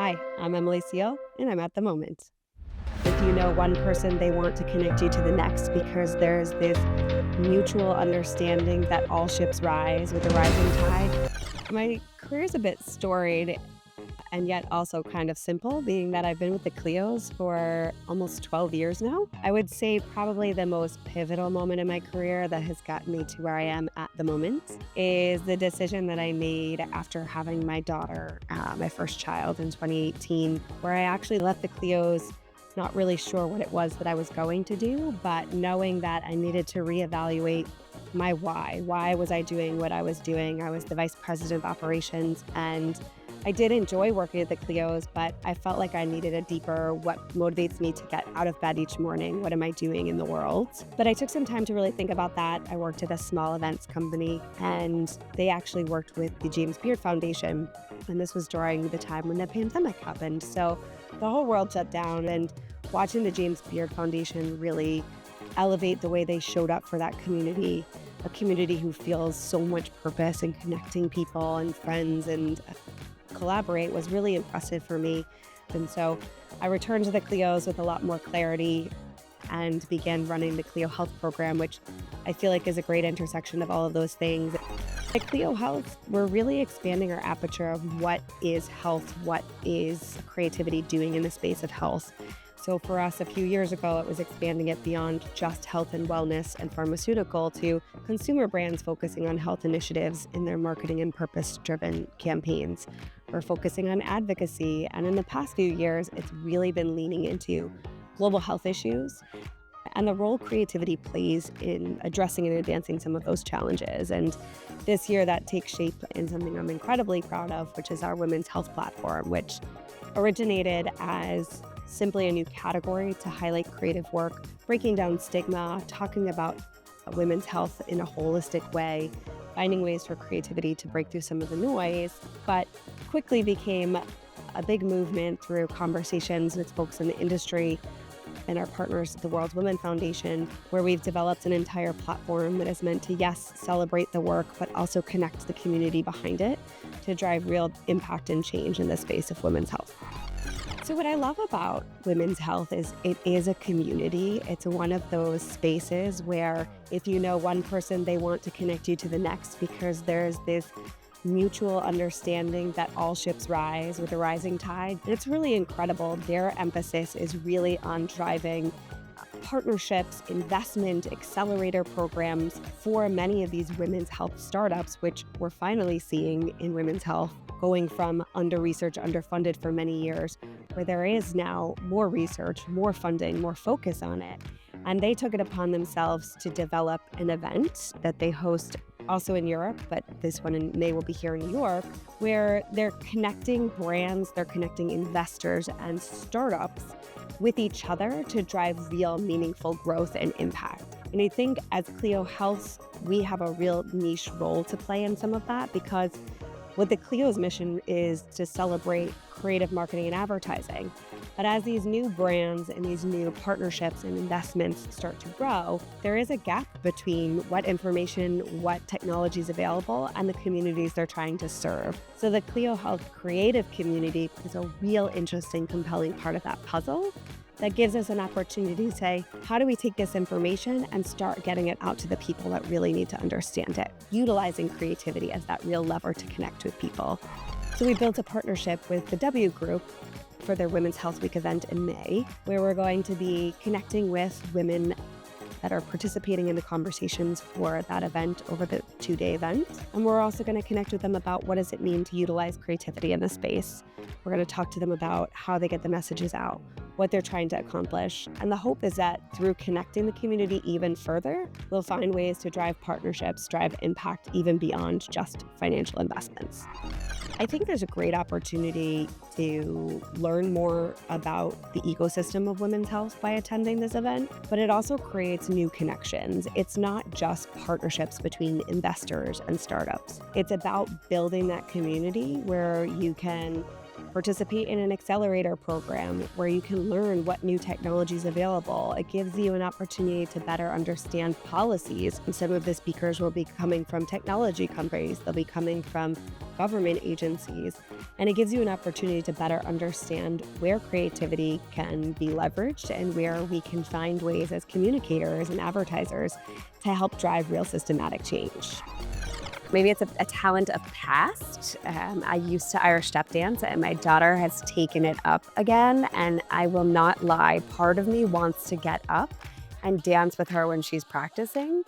Hi, I'm Emily Seal, and I'm at the moment. If you know one person, they want to connect you to the next because there's this mutual understanding that all ships rise with the rising tide. My career is a bit storied and yet also kind of simple, being that I've been with the Clios for almost 12 years now. I would say probably the most pivotal moment in my career that has gotten me to where I am at the moment is the decision that I made after having my daughter, my first child in 2018, where I actually left the Clios not really sure what it was that I was going to do, but knowing that I needed to reevaluate my why. Why was I doing what I was doing? I was the vice president of operations, and I did enjoy working at the Clios, but I felt like I needed a deeper what motivates me to get out of bed each morning. What am I doing in the world? But I took some time to really think about that. I worked at a small events company, and they actually worked with the James Beard Foundation. And this was during the time when the pandemic happened. So the whole world shut down, and watching the James Beard Foundation really elevate the way they showed up for that community, a community who feels so much purpose in connecting people and friends and collaborate, was really impressive for me. And so I returned to the Clios with a lot more clarity and began running the Clio Health program, which I feel like is a great intersection of all of those things. At Clio Health, we're really expanding our aperture of what is health, what is creativity doing in the space of health. So for us, a few years ago, it was expanding it beyond just health and wellness and pharmaceutical to consumer brands focusing on health initiatives in their marketing and purpose-driven campaigns. We're focusing on advocacy, and in the past few years, it's really been leaning into global health issues and the role creativity plays in addressing and advancing some of those challenges. And this year, that takes shape in something I'm incredibly proud of, which is our women's health platform, which originated as simply a new category to highlight creative work, breaking down stigma, talking about women's health in a holistic way, finding ways for creativity to break through some of the noise, but quickly became a big movement through conversations with folks in the industry and our partners at the World Women Foundation, where we've developed an entire platform that is meant to, yes, celebrate the work, but also connect the community behind it to drive real impact and change in the space of women's health. So what I love about women's health is it is a community. It's one of those spaces where if you know one person, they want to connect you to the next because there's this mutual understanding that all ships rise with a rising tide. And it's really incredible. Their emphasis is really on driving partnerships, investment, accelerator programs for many of these women's health startups, which we're finally seeing in women's health, going from under-researched, underfunded for many years, where there is now more research, more funding, more focus on it. And they took it upon themselves to develop an event that they host also in Europe, but this one in May will be here in New York, where they're connecting brands, they're connecting investors and startups with each other to drive real meaningful growth and impact. And I think as Clio Health, we have a real niche role to play in some of that because what the Clio's mission is to celebrate creative marketing and advertising. But as these new brands and these new partnerships and investments start to grow, there is a gap between what information, what technology is available, and the communities they're trying to serve. So the Clio Health creative community is a real interesting, compelling part of that puzzle that gives us an opportunity to say, how do we take this information and start getting it out to the people that really need to understand it, utilizing creativity as that real lever to connect with people. So we built a partnership with the W Group for their Women's Health Week event in May, where we're going to be connecting with women that are participating in the conversations for that event over the 2-day event. And we're also going to connect with them about what does it mean to utilize creativity in the space. We're going to talk to them about how they get the messages out, what they're trying to accomplish. And the hope is that through connecting the community even further, we'll find ways to drive partnerships, drive impact even beyond just financial investments. I think there's a great opportunity to learn more about the ecosystem of women's health by attending this event, but it also creates new connections. It's not just partnerships between investors and startups. It's about building that community where you can Participate in an accelerator program where you can learn what new technology is available. It gives you an opportunity to better understand policies. And some of the speakers will be coming from technology companies, they'll be coming from government agencies, and it gives you an opportunity to better understand where creativity can be leveraged and where we can find ways as communicators and advertisers to help drive real systematic change. Maybe it's a talent of past. I used to Irish step dance, and my daughter has taken it up again. And I will not lie, part of me wants to get up and dance with her when she's practicing.